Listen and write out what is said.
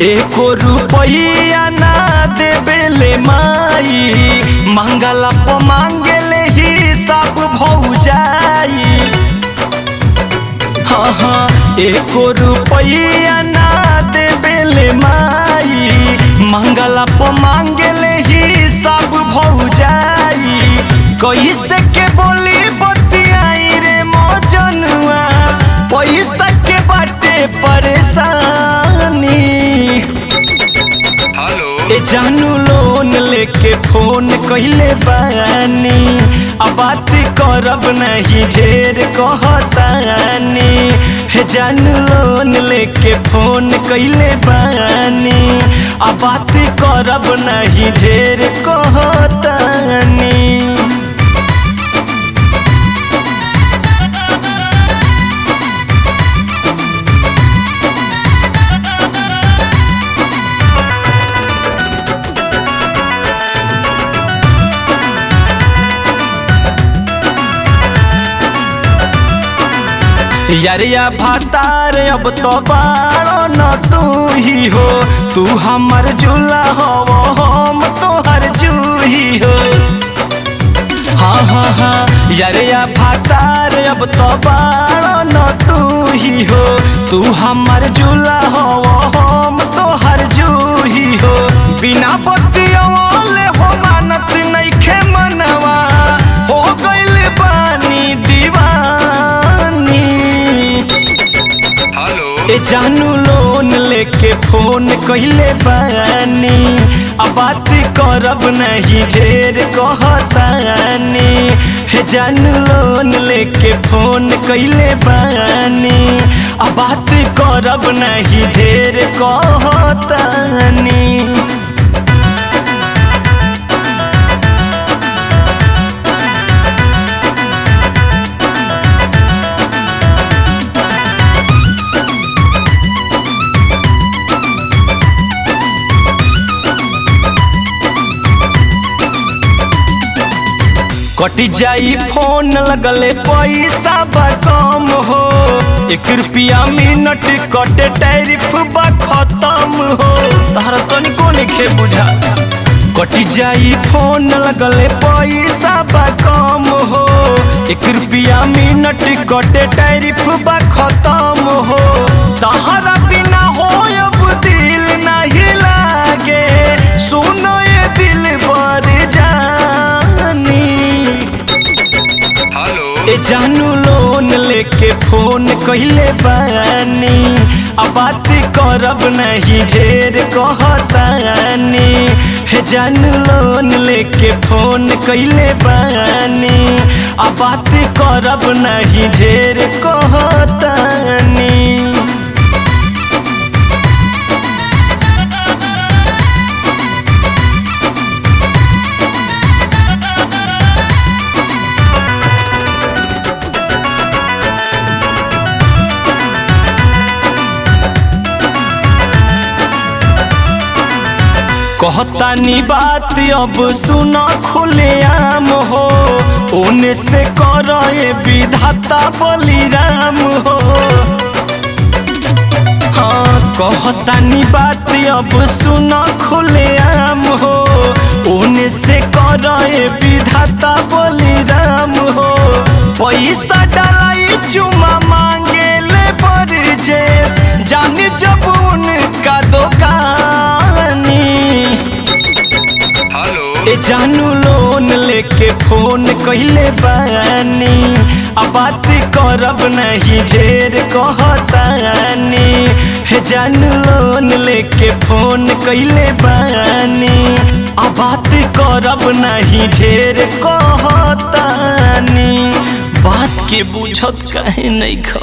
एको रुपया ना देबेले माई, मांगला प मांगेले ही सब भौजाई। हाँ हाँ एको रुपया ना देबेले माई, मांगला प मांगेले ही सब भौजाई। कैसे के बोली बतियाई रे मौजनुआ, पैसा के बाटे परेशानी। ए जानू लोन लेके फोन कइले बानी, अब बात करब नहीं ढेर कहतानी। हे जानू लोन लेके फोन कइले बानी, अब बात करब नहीं ढेर कहतानी। यारिया भातार अब तो बारो न तू ही हो, तू हमर झूला हो हम तोहर जूही हो। हाँ हाँ हाँ यारिया भातार अब तो बारो न तू ही हो, तू हमर झूला हो हम तोहर जूही हो। बिना बतियवले हो मानत नइखे मनवा, हो गइल बानी दीवानी। ए जानू लोन लेके फोन कइले बानी, अब बात करब नहीं ढेर कहतानी। हे जानू लोन लेके फोन कइले बानी, अब बात करब नहीं ढेर कहतानी। कट जाई फोन लगले पैसा बा कम हो, 1 रुपया मिनट कटे टैरिफ बा खत्म हो। तहरा तनिको नइखे बुझा। कट जाई फोन लगले पैसा बा कम हो, 1 रुपया मिनट कटे टैरिफ बा खत्म हो। तहरा बिना हो अब दिल नहीं लागे, सुनो ये दिल बर जानी। ए जानू लोन लेके फोन कइले बानी, अब बात करब नहीं ढेर कहतानी। हे जानू लोन लेके फोन कइले बानी, अब बात करब नहीं ढेर कहतानी। कहतानी बात अब सुना खुलेआम हो, ओने से करे विधाता बलिराम हो। हाँ कहतानी बात अब सुना खुलेआम हो, ओने से करे विधाता बलिराम हो। पैसा डालाई चुमा मांगे ले बरजेस, जाने जब उनका दुकानी। ए जानू लोन लेके फोन कइले बानी, अब बात करब नहीं ढेर कहतानी। हे जानू लोन लेके फोन कइले बानी, अब बात करब नहीं ढेर कहतानी। बात के बुझत काहे नहीं खा।